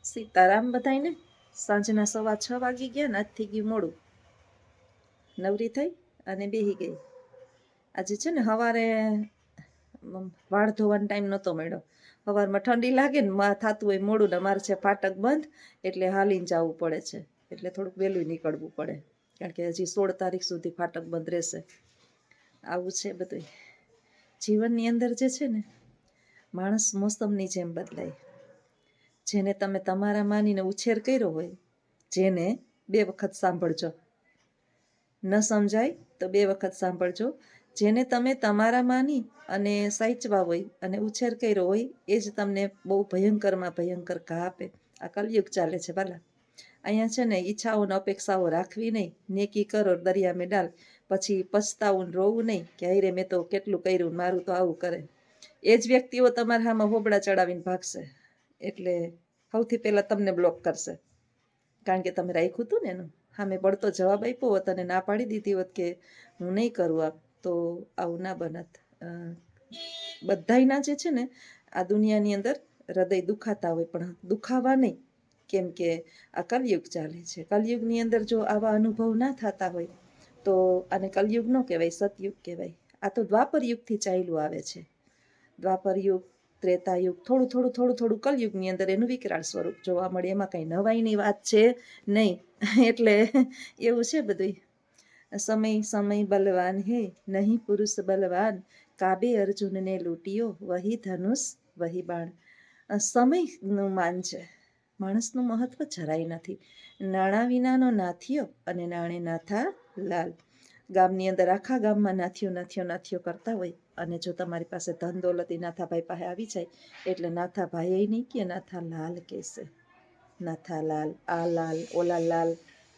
સીતારામ બધાયને. સાંજના 6:15 વાગી ગયા ને આજથી ગયું મોડું. નવરી થઈ અને બેહી ગઈ. આજે છે ને સવારે વાળ ધોવાનો ટાઈમ નહોતો મળ્યો. સવારમાં ઠંડી લાગે ને થતું હોય મોડું ને મારે છે ફાટક બંધ, એટલે હાલીને જવું પડે છે. એટલે થોડુંક વહેલું નીકળવું પડે, કારણ કે હજી 16 તારીખ સુધી ફાટક બંધ રહેશે. આવું છે બધું જીવનની અંદર. જે છે ને, માણસ મોસમની જેમ બદલાય. જેને તમે તમારા માનીને ઉછેર કર્યો હોય, જેને 2 વખત સાંભળજો, ન સમજાય તો 2 વખત સાંભળજો. જેને તમે તમારા માની અને સાચવા હોય અને ઉછેર કર્યો હોય, એ જ તમને બહુ ભયંકરમાં ભયંકર ઘા આપે. આ કલયુગ ચાલે છે બાલા. અહીંયા છે ને ઈચ્છાઓને અપેક્ષાઓ રાખવી નહીં. નેકી કરો દરિયા મેં ડાલ. પછી પછતાવું રોવું નહીં કે અરે મેં તો કેટલું કર્યું, મારું તો આવું કરે. એ જ વ્યક્તિઓ તમારા સામે હોબળા ચડાવીને ભાગશે. એટલે સૌથી પહેલાં તમને બ્લોક કરશે, કારણ કે તમે રાખ્યું હતું ને એનું સામે પડતો જવાબ આપ્યો હોત અને ના પાડી દીધી હોત કે હું નહીં કરું આ, તો આવું ના બનત. બધાયના જે છે ને આ દુનિયાની અંદર હૃદય દુખાતા હોય, પણ દુખાવા નહીં, કેમ કે આ કલયુગ ચાલે છે. કલયુગની અંદર જો આવા અનુભવ ના થતા હોય તો આને કલયુગ ન કહેવાય, સતયુગ કહેવાય. આ તો દ્વાપર યુગથી ચાલ્યું આવે છે. દ્વાપર યુગ, ત્રેતાયુગ, થોડું કલયુગની અંદર એનું વિકરાળ સ્વરૂપ જોવા મળે. એમાં કંઈ નવાઈની વાત છે નહીં. એટલે એવું છે બધું. સમય બલવાન હે, નહીં પુરુષ બલવાન. કાબે અર્જુનને લૂંટ્યો, વહી ધનુષ વહી બાણ. સમયનું માન છે, માણસનું મહત્વ જરાય નથી. નાણાં વિનાનો નાથિયો અને નાણે નાથા લાલ. ગામની અંદર આખા ગામમાં નાથીઓ કરતા હોય, અને જો તમારી પાસે ધન દોલતી નાથાભાઈ પાસે આવી જાય એટલે નાથાભાઈ નહીં કે નાથા લાલ કહેશે. નાથા લાલ, આ લાલ, ઓલા લાલ,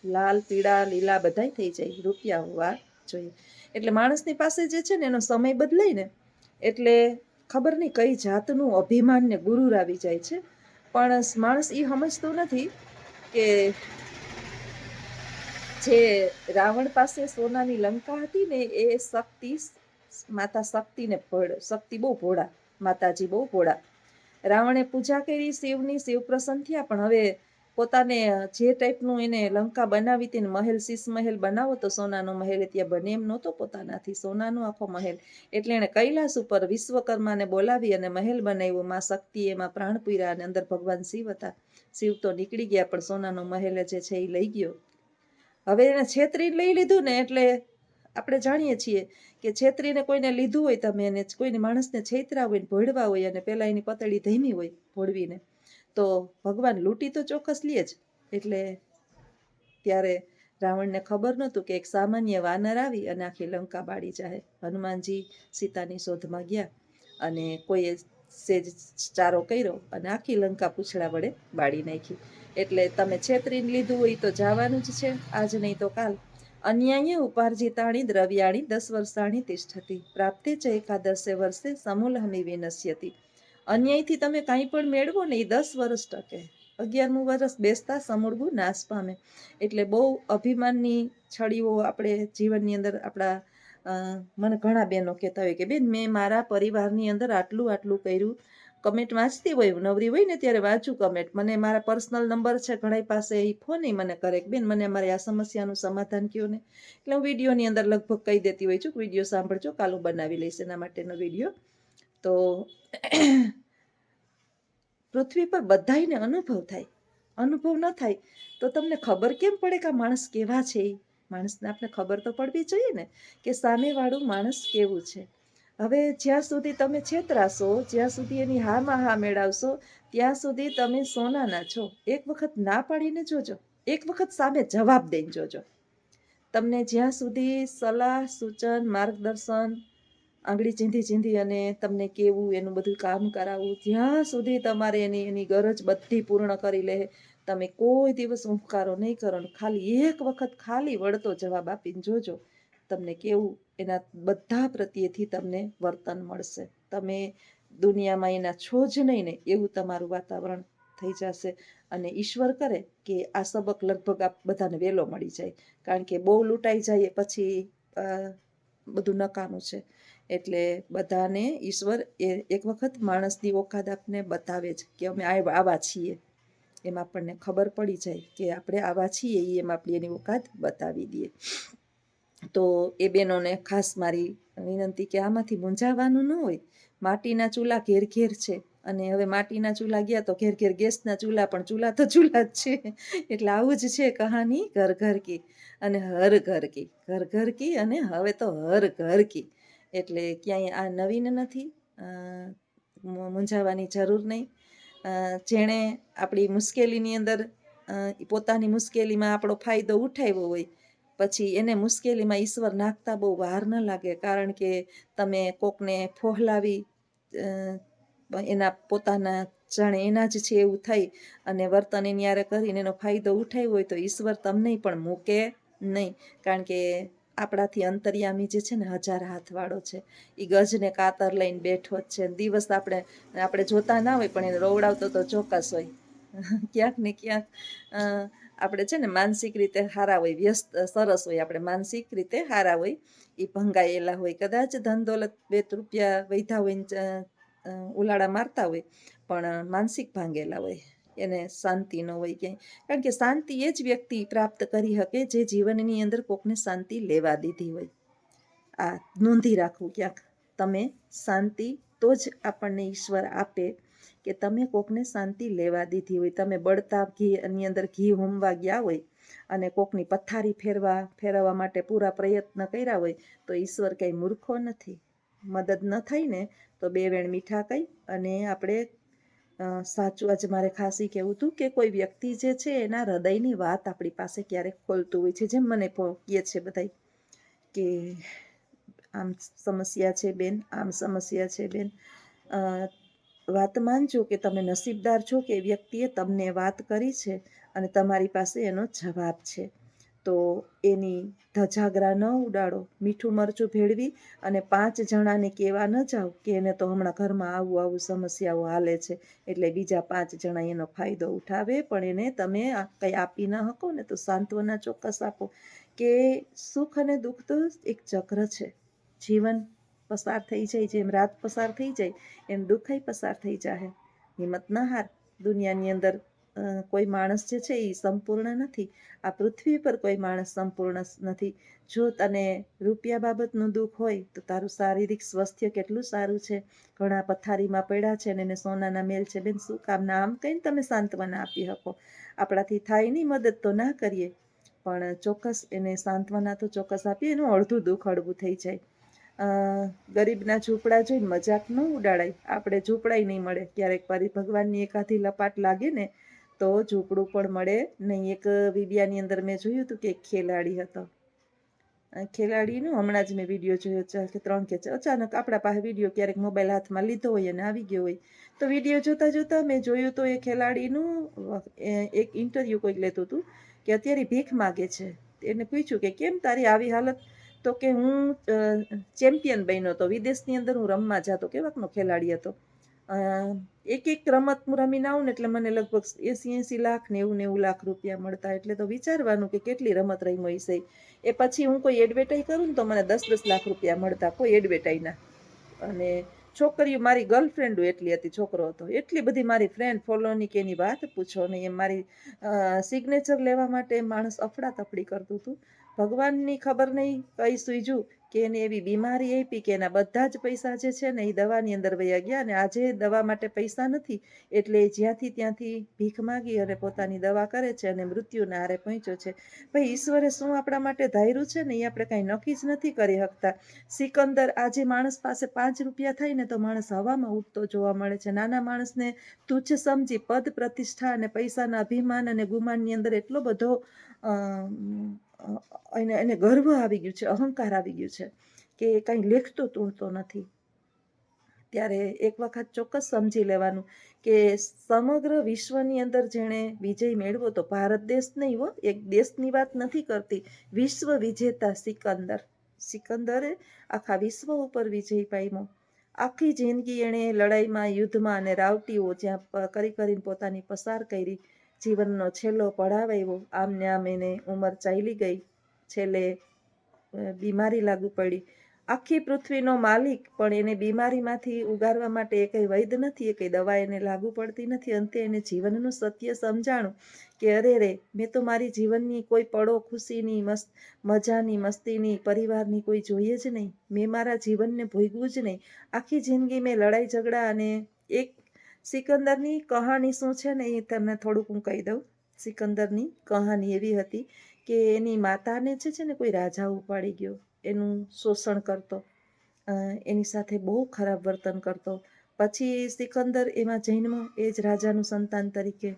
લાલ પીળા લીલા બધાય થઈ જાય. રૂપિયા હોવા જોઈએ. એટલે માણસની પાસે જે છે ને એનો સમય બદલાય ને એટલે ખબર નહીં કઈ જાતનું અભિમાન ને ગુરુર આવી જાય છે. પણ માણસ એ સમજતો નથી કે જે રાવણ પાસે સોનાની લંકા હતી ને, એ શક્તિ, માતા શક્તિને શક્તિ બહુ ભોળા, માતાજી બહુ ભોળા. રાવણે પૂજા કરી શિવની, શિવ પ્રસન્ન થયા, પણ હવે પોતાને જે ટાઈપનું એને લંકા બનાવી હતી ને, મહેલ, શીશ મહેલ બનાવો તો સોનાનો મહેલ ત્યાં બને એમ નહોતો પોતાનાથી, સોનાનો આખો મહેલ. એટલે એને કૈલાસ ઉપર વિશ્વકર્માને બોલાવી અને મહેલ બનાવ્યો. માં શક્તિ એમાં પ્રાણ પૂર્યા અને અંદર ભગવાન શિવ હતા. શિવ તો નીકળી ગયા, પણ સોનાનો મહેલ જે છે એ લઈ ગયો. હવે એને છેતરીને લઈ લીધું ને, એટલે આપણે જાણીએ છીએ કે છેતરીને કોઈને લીધું હોય, તમે એને કોઈને માણસને છેતરા હોય ને ભોળવા હોય, અને પહેલાં એની પતળી ધીમી હોય ભોળવીને, તો ભગવાન લૂંટી તો ચોક્કસ લે જ. એટલે ત્યારે રાવણને ખબર નહોતું કે એક સામાન્ય વાનર આવી અને આખી લંકા બાળી જાય. હનુમાનજી સીતાની શોધમાં ગયા અને કોઈએ સેજ ચારો કર્યો અને આખી લંકા પૂછડા વડે બાળી નાખી. એટલે તમે છેતરીને લીધું હોય તો જવાનું જ છે, આજ નહીં તો કાલ. અન્યાય ઉપાર્જિતાણી દ્રવ્યાણી 10 વર્ષાણી તિષ્ઠતી, પ્રાપ્તે ચ એકાદશે વર્ષે સમૂલહમી વિનશ્યતિ. અન્યાયથી તમે કાંઈ પણ મેળવો ને એ 10 વર્ષ ટકે, 11મું વર્ષ બેસતા સમૂળવું નાશ પામે. એટલે બહુ અભિમાનની છડીઓ આપણે જીવનની અંદર આપણા મને ઘણા બહેનો કહેતા હોય કે બેન મેં મારા પરિવારની અંદર આટલું કર્યું. કમેન્ટ વાંચતી હોય, નવરી હોય ને ત્યારે વાંચું કમેન્ટ. મને મારા પર્સનલ નંબર છે ઘણા પાસે, એ ફોન મને કરે કે બેન મને અમારી આ સમસ્યાનું સમાધાન કહો ને. એટલે હું વિડીયોની અંદર લગભગ કહી દેતી હોય છું, વિડીયો સાંભળજો, કાલ હું બનાવી લઈશ એના માટેનો વિડીયો. તો પૃથ્વી પર બધાયને અનુભવ થાય. અનુભવ ન થાય તો તમને ખબર કેમ પડે કે આ માણસ કેવા છે? માણસને આપણે ખબર તો પડવી જોઈએ ને કે સામેવાળું માણસ કેવું છે. હવે જ્યાં સુધી તમે છેતરાશો, જ્યાં સુધી એની હામાં હા મેળવશો, ત્યાં સુધી તમે સોનાના છો. એક વખત ના પાડીને જોજો, એક વખત સામે જવાબ દઈને જોજો. તમને જ્યાં સુધી સલાહ, સૂચન, માર્ગદર્શન, આંગળી ચીંધી અને તમને કેવું એનું બધું કામ કરાવવું, જ્યાં સુધી તમારે એની ગરજ બધી પૂર્ણ કરી લે, તમે કોઈ દિવસ ઉંફકારો નહીં કરો. ખાલી એક વખત ખાલી વળતો જવાબ આપીને જોજો, તમને કેવું એના બધા પ્રત્યેથી તમને વર્તન મળશે. તમે દુનિયામાં એના છો જ નહીં ને એવું તમારું વાતાવરણ થઈ જશે. અને ઈશ્વર કરે કે આ સબક લગભગ આ બધાને વહેલો મળી જાય, કારણ કે બહુ લૂંટાઈ જાય પછી બધું નકામું છે. એટલે બધાને ઈશ્વર એક વખત માણસની ઓકાત આપને બતાવે જ કે અમે આવા છીએ. એમ આપણને ખબર પડી જાય કે આપણે આવા છીએ, એમ આપણે એની ઓકાત બતાવી દઈએ. તો એ બહેનોને ખાસ મારી વિનંતી કે આમાંથી મૂંઝાવાનું ન હોય. માટીના ચૂલા ઘેર ઘેર છે, અને હવે માટીના ચૂલા ગયા તો ઘેર ઘેર ગેસના ચૂલા, પણ ચૂલા તો ચૂલા જ છે. એટલે આવું જ છે કહાની ઘર ઘર કી અને હર ઘર કી, ઘર ઘર કી અને હવે તો હર ઘર કી. એટલે ક્યાંય આ નવીન નથી, મૂંઝાવાની જરૂર નહીં. જેણે આપણી મુશ્કેલીની અંદર પોતાની મુશ્કેલીમાં આપણો ફાયદો ઉઠાવ્યો હોય, પછી એને મુશ્કેલીમાં ઈશ્વર નાખતા બહુ વાર ન લાગે. કારણ કે તમે કોકને ફોહલાવી એના પોતાના જાણે એના જ છે એવું થઈ અને વર્તન એની યારે કરીને એનો ફાયદો ઉઠાવ્યો હોય, તો ઈશ્વર તમને પણ મૂકે નહીં. કારણ કે આપણાથી અંતર્યામી જે છે ને 1000 હાથવાળો છે, એ ગજને કાતર લઈને બેઠો જ છે. દિવસ આપણે જોતા ના હોય, પણ એને રોવડાવતો તો ચોક્કસ હોય. ક્યાંક ને ક્યાંક આપણે છે ને માનસિક રીતે હારા હોય, વ્યસ્ત સરસ હોય, આપણે માનસિક રીતે હારા હોય, એ ભંગાયેલા હોય. કદાચ ધન દોલત 2 રૂપિયા વૈધા હોય, ઉલાળા મારતા હોય, પણ માનસિક ભાંગેલા હોય, એને શાંતિ ન હોય ક્યાંય. કારણ કે શાંતિ એ જ વ્યક્તિ પ્રાપ્ત કરી શકે જે જીવનની અંદર કોકને શાંતિ લેવા દીધી હોય. આ નોંધી રાખવું ક્યાંક, તમે શાંતિ તો જ આપણને ઈશ્વર આપે કે તમે કોકને શાંતિ લેવા દીધી હોય. તમે બળતા ઘીની અંદર ઘી હોમવા ગયા હોય અને કોકની પથારી ફેરવવા માટે પૂરા પ્રયત્ન કર્યા હોય, તો ઈશ્વર કંઈ મૂર્ખો નથી. મદદ ન થાય ને તો 2 વેણ મીઠા કહી. અને આપણે સાચું આજ મારે ખાસ ઈ કહેવું હતું કે કોઈ વ્યક્તિ જે છે એના હૃદયની વાત આપણી પાસે ક્યારેક ખોલતું હોય છે. જેમ મને કહે છે બધા કે આમ સમસ્યા છે બેન, આમ સમસ્યા છે બેન. વાત માનજો કે તમે નસીબદાર છો કે વ્યક્તિએ તમને વાત કરી છે અને તમારી પાસે એનો જવાબ છે. તો એની ધજાગરા ન ઉડાડો. મીઠું મરચું ભેળવી અને 5 જણાને કહેવા ન જાઓ કે એને તો હમણાં ઘરમાં આવું સમસ્યાઓ હાલે છે, એટલે બીજા 5 જણા એનો ફાયદો ઉઠાવે. પણ એને તમે કંઈ આપી ન શકો ને તો સાંત્વના ચોક્કસ આપો કે સુખ અને દુઃખ તો એક ચક્ર છે. જીવન પસાર થઈ જાય, જેમ રાત પસાર થઈ જાય એમ દુઃખય પસાર થઈ જાય. હિંમત ના હાર. દુનિયાની અંદર કોઈ માણસ જે છે એ સંપૂર્ણ નથી. આ પૃથ્વી પર કોઈ માણસ સંપૂર્ણ નથી. જો તને રૂપિયા બાબતનું દુઃખ હોય તો તારું શારીરિક સ્વાસ્થ્ય કેટલું સારું છે. ઘણા પથારીમાં પડ્યા છે અને એને સોનાના મેલ છે. બેન શું કામના? આમ કહીને તમે સાંત્વના આપી શકો. આપણાથી થાય નહીં મદદ તો ના કરીએ, પણ ચોક્કસ એને સાંત્વના તો ચોક્કસ આપીએ. એનું અડધું દુઃખ હળવું થઈ જાય. ગરીબના ઝૂંપડા જોઈને મજાક ન ઉડાડાય. આપણે ઝૂંપડાય નહીં મળે. ક્યારેક ભગવાનની એકાથી લપાટ લાગે ને તો ઝૂંપડું પણ મળે નહીં. એક વિડિયાની અંદર મેં જોયું હતું કે એક ખેલાડી હતો. ખેલાડીનું હમણાં જ મેં વિડીયો જોયો કે 3 કે અચાનક આપણા પાસે વિડીયો ક્યારેક મોબાઈલ હાથમાં લીધો હોય અને આવી ગયો હોય, તો વિડીયો જોતા જોતા મેં જોયું તો એ ખેલાડીનું એક ઇન્ટરવ્યૂ કોઈક લેતું હતું કે અત્યારે ભીખ માગે છે. એને પૂછ્યું કે કેમ તારી આવી હાલત? તો કે હું ચેમ્પિયન બન્યો હતો, વિદેશની અંદર હું રમવા જતો. કેવાકનો ખેલાડી હતો. એક રમત હું રમીને આવું ને એટલે મને લગભગ 80 લાખ ને 90 લાખ રૂપિયા મળતા. એટલે તો વિચારવાનું કે કેટલી રમત રમી હશે. એ પછી હું કોઈ એડવર્ટાઈઝ કરું ને તો મને 10 લાખ રૂપિયા મળતા કોઈ એડવર્ટાઈઝના. અને છોકરીઓ મારી ગર્લફ્રેન્ડ એટલી હતી, છોકરો હતો એટલી બધી મારી ફ્રેન્ડ ફોલોની કે એની વાત પૂછો નહીં. એમ મારી સિગ્નેચર લેવા માટે માણસ અફડાતફડી કરતું હતું. ભગવાનની ખબર નહીં કઈ સૂઝ્યું કે એને એવી બીમારી આપી કે એના બધા જ પૈસા જે છે ને એ દવાની અંદર વયા ગયા. અને આજે દવા માટે પૈસા નથી એટલે જ્યાંથી ત્યાંથી ભીખ માગી અને પોતાની દવા કરે છે અને મૃત્યુના હારે પહોંચ્યો છે. ભાઈ ઈશ્વરે શું આપણા માટે ધાર્યું છે ને એ આપણે કાંઈ નક્કી જ નથી કરી શકતા. સિકંદર, આજે માણસ પાસે 5 રૂપિયા થાય ને તો માણસ હવામાં ઉડતો જોવા મળે છે. નાના માણસને તુચ્છ સમજી પદ પ્રતિષ્ઠા અને પૈસાના અભિમાન અને ગુમાનની અંદર એટલો બધો એને ગર્વ આવી ગયું છે, અહંકાર આવી ગયું છે કે કાંઈ લેખતો તૂણતો નથી. ત્યારે એક વખત ચોક્કસ સમજી લેવાનું કે સમગ્ર વિશ્વની અંદર જેણે વિજય મેળવ્યો તો ભારત દેશ નહીં હો, એક દેશની વાત નથી કરતી. વિશ્વ વિજેતા સિકંદરે આખા વિશ્વ ઉપર વિજય પામ્યો. આખી જિંદગી એણે લડાઈમાં, યુદ્ધમાં અને રાવટીઓ જ્યાં કરીને પોતાની પસાર કરી. જીવનનો છેલ્લો પડાવ આવ્યો. આમ ને આમ એને ઉંમર ચાલી ગઈ. છેલ્લે બીમારી લાગુ પડી આખી પૃથ્વીનો માલિક, પણ એને બીમારીમાંથી ઉગારવા માટે એ કંઈ વૈદ નથી, એ કંઈ દવા એને લાગુ પડતી નથી. અંતે એને જીવનનું સત્ય સમજાણું કે અરે રે, મેં તો મારી જીવનની કોઈ પળો ખુશીની, મજાની, મસ્તીની, પરિવારની કોઈ જોઈએ જ નહીં. મેં મારા જીવનને ભોગવું જ નહીં. આખી જિંદગી મેં લડાઈ ઝઘડા અને એક સિકંદરની કહાની શું છે ને એ તમને થોડુંક હું કહી દઉં. સિકંદરની કહાની એવી હતી કે એની માતાને છે ને કોઈ રાજા ઉપાડી ગયો, એનું શોષણ કરતો, એની સાથે બહુ ખરાબ વર્તન કરતો. પછી સિકંદર એમાં જન્મ, એ જ રાજાનું સંતાન તરીકે,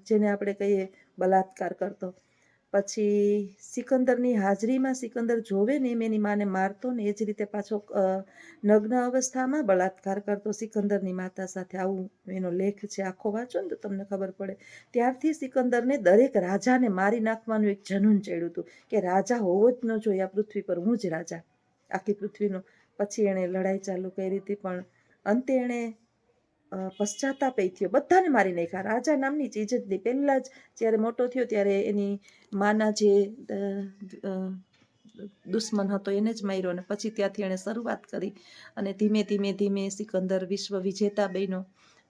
જેને આપણે કહીએ બલાત્કાર કરતો. પછી સિકંદરની હાજરીમાં સિકંદર જોવે ને એમ એની માને મારતો ને એ જ રીતે પાછો નગ્ન અવસ્થામાં બલાત્કાર કરતો સિકંદરની માતા સાથે. આવું એનો લેખ છે, આખો વાંચો ને તો તમને ખબર પડે. ત્યારથી સિકંદરને દરેક રાજાને મારી નાખવાનું એક જનૂન ચડ્યું હતું કે રાજા હોવો જ ન જોઈએ આ પૃથ્વી પર, હું જ રાજા આખી પૃથ્વીનો. પછી એણે લડાઈ ચાલુ કરી હતી, પણ અંતે એણે પશ્ચાતાપ થયો, બધાને મારી નાખ્યા. રાજા નામની ચીજ જ નહીં. પહેલા જ જ્યારે મોટો થયો ત્યારે એની માના જે દુશ્મન હતો એને જ માર્યો, અને પછી ત્યાંથી એણે શરૂઆત કરી અને ધીમે ધીમે ધીમે સિકંદર વિશ્વ વિજેતા બન્યો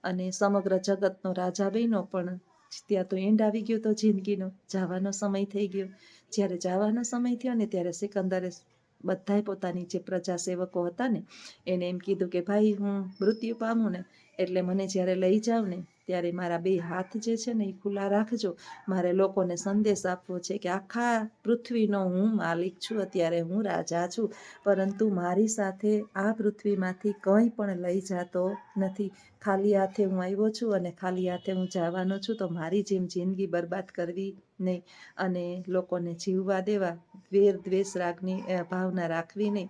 અને સમગ્ર જગતનો રાજા બન્યો. પણ ત્યાં તો એન્ડ આવી ગયો તો જિંદગીનો, જવાનો સમય થઈ ગયો. જ્યારે જવાનો સમય થયો ને ત્યારે સિકંદરે બધાય પોતાની જે પ્રજા સેવકો હતા ને એને એમ કીધું કે ભાઈ, હું મૃત્યુ પામું ને એટલે મને જ્યારે લઈ જાવ ને ત્યારે મારા 2 હાથ જે છે ને એ ખુલ્લા રાખજો. મારે લોકોને સંદેશ આપવો છે કે આખા પૃથ્વીનો હું માલિક છું, અત્યારે હું રાજા છું, પરંતુ મારી સાથે આ પૃથ્વીમાંથી કંઈ પણ લઈ જતો નથી. ખાલી હાથે હું આવ્યો છું અને ખાલી હાથે હું જવાનો છું. તો મારી જેમ જિંદગી બરબાદ કરવી નહીં અને લોકોને જીવવા દેવા, વેર દ્વેષ રાગની ભાવના રાખવી નહીં.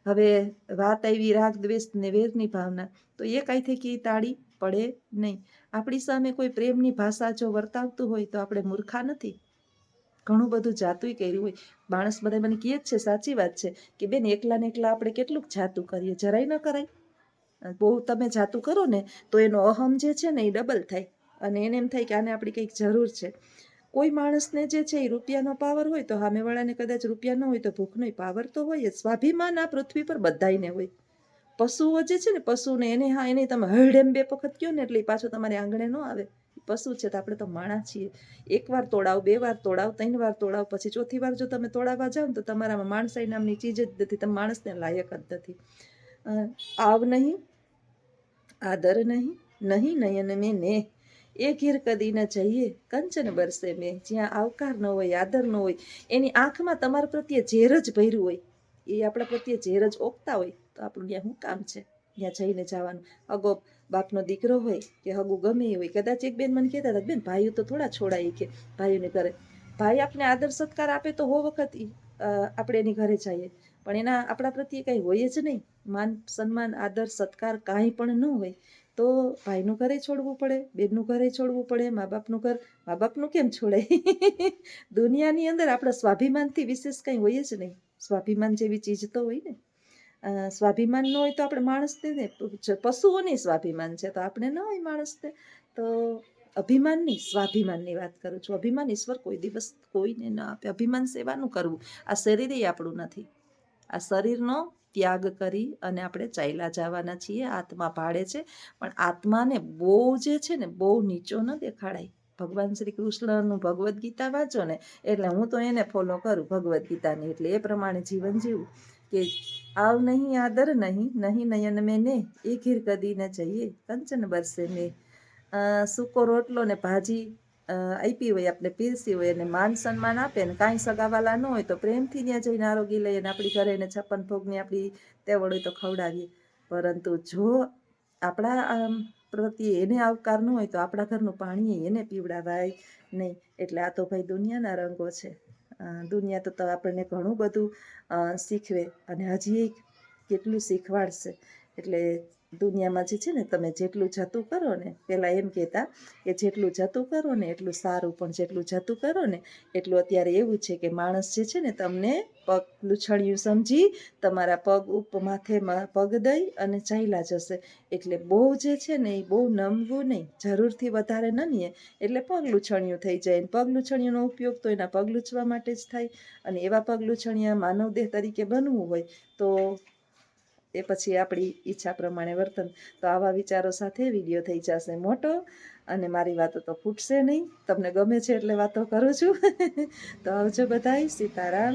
હવે વાત આવી રાગ દ્વેષ ને વેરની ભાવના, તો એ કાંઈથી કી તાળી પડે નહીં. આપણી સામે કોઈ પ્રેમની ભાષા જો વર્તાવતું હોય તો આપણે મૂર્ખા નથી. ઘણું બધું જાતું કર્યું હોય. માણસ બધા મને કહે જ છે, સાચી વાત છે કે બેન એકલા ને એકલા આપણે કેટલુંક જાતું કરીએ, જરાય ન કરાય. બહુ તમે જાતું કરો ને તો એનો અહમ જે છે ને એ ડબલ થાય અને એને એમ થાય કે આને આપણી કંઈક જરૂર છે. કોઈ માણસને જે છે એ રૂપિયાનો પાવર હોય તો સામેવાળાને કદાચ રૂપિયા ન હોય તો ભૂખનો પાવર તો હોય જ. સ્વાભિમાન આ પૃથ્વી પર બધાયને હોય. પશુઓ જે છે ને, પશુને એને તમે હળડેમ 2 વખત કહો ને એટલે પાછો તમારે આંગણે ન આવે. પશુ છે તો આપણે તો માણસ છીએ. 1 વાર તોડાવ, 2 વાર તોડાવ, 3 વાર તોડાવ, પછી 4થી વાર જો તમે તોડાવવા જાઓ ને તો તમારામાં માણસાઈ નામની ચીજ જ નથી. તમે માણસને લાયક જ નથી. આવ નહીં, આદર નહીં, નહીં નયન મેં ને એ ઘેર કદી ન જઈએ, કંચન બરસે મેં. જ્યાં આવકાર ન હોય, આદર ન હોય, એની આંખમાં તમારા પ્રત્યે ઝેર જ ભર્યું હોય, એ આપણા પ્રત્યે ઝેર જ ઓકતા હોય, તો આપણું ત્યાં શું કામ છે ત્યાં જઈને જવાનું? અગો બાપનો દીકરો હોય કે હગું ગમે એ હોય. કદાચ એક બેન મને કહેતા હતા, બેન ભાઈઓ તો થોડા છોડાય કે ભાઈઓને ઘરે. ભાઈ આપણે આદર સત્કાર આપે તો 100 વખત આપણે એની ઘરે જઈએ, પણ એના આપણા પ્રત્યે કંઈ હોય જ નહીં, માન સન્માન આદર સત્કાર કાંઈ પણ ન હોય, તો ભાઈનું ઘરે છોડવું પડે, બેનનું ઘરે છોડવું પડે, મા બાપનું ઘર. મા બાપનું કેમ છોડાય? દુનિયાની અંદર આપણા સ્વાભિમાનથી વિશેષ કંઈ હોય જ નહીં. સ્વાભિમાન જેવી ચીજ તો હોય ને. સ્વાભિમાન ન હોય તો આપણે માણસને ને, પશુઓની સ્વાભિમાન છે તો આપણે ન હોય માણસને. તો અભિમાનની, સ્વાભિમાનની વાત કરું છું. અભિમાન ઈશ્વર કોઈ દિવસ કોઈને ન આપે. અભિમાન સેવાનું કરવું? આ શરીર આપણું નથી. આ શરીરનો ત્યાગ કરી અને આપણે ચાલ્યા જવાના છીએ. આત્મા ભાડે છે, પણ આત્માને બહુ જે છે ને બહુ નીચો ન દેખાડાય. ભગવાન શ્રી કૃષ્ણનું ભગવદ્ ગીતા વાંચો ને એટલે હું તો એને ફોલો કરું ભગવદ્ ગીતાની, એટલે એ પ્રમાણે જીવન જીવું કે આવ નહીં, આદર નહીં, નહીં નયન મેં ને એ ઘેર કદી ન જઈએ, કંચન બરસે મેં. સૂકો રોટલો ને ભાજી આપી હોય, આપણે પીરસી હોય અને માન સન્માન આપે ને કાંઈ સગાવાલા ન હોય તો પ્રેમથી ત્યાં જઈને આરોગી લઈએ ને આપણી ઘરે એને 56 ભોગની આપણી તેવડ હોય તો ખવડાવીએ. પરંતુ જો આપણા પ્રત્યે એને આવકાર ન હોય તો આપણા ઘરનું પાણી એને પીવડાવાય નહીં. એટલે આ તો ભાઈ દુનિયાના રંગો છે. દુનિયા તો આપણને ઘણું બધું શીખવે અને હજી કેટલું શીખવાડશે. એટલે દુનિયામાં જે છે ને તમે જેટલું જતું કરો ને, પહેલાં એમ કહેતા કે જેટલું જતું કરો ને એટલું સારું, પણ જેટલું જતું કરો ને એટલું અત્યારે એવું છે કે માણસ જે છે ને તમને પગ લૂછણિયું સમજી તમારા પગ માથે પગ દઈ અને ચાલ્યા જશે. એટલે બહુ જે છે ને એ બહુ નમવું નહીં, જરૂરથી વધારે નમીએ એટલે પગ લૂછણિયું થઈ જાય. પગ લૂછણિયાનો ઉપયોગ તો એના પગ લૂછવા માટે જ થાય, અને એવા પગ લૂછણિયા માનવ દેહ તરીકે બનવું હોય તો એ પછી આપણી ઈચ્છા પ્રમાણે વર્તન. તો આવા વિચારો સાથે વિડીયો થઈ જશે મોટો, અને મારી વાતો તો ફૂટશે નહીં. તમને ગમે છે એટલે વાતો કરું છું. તો આવજો બધાય. સીતારામ.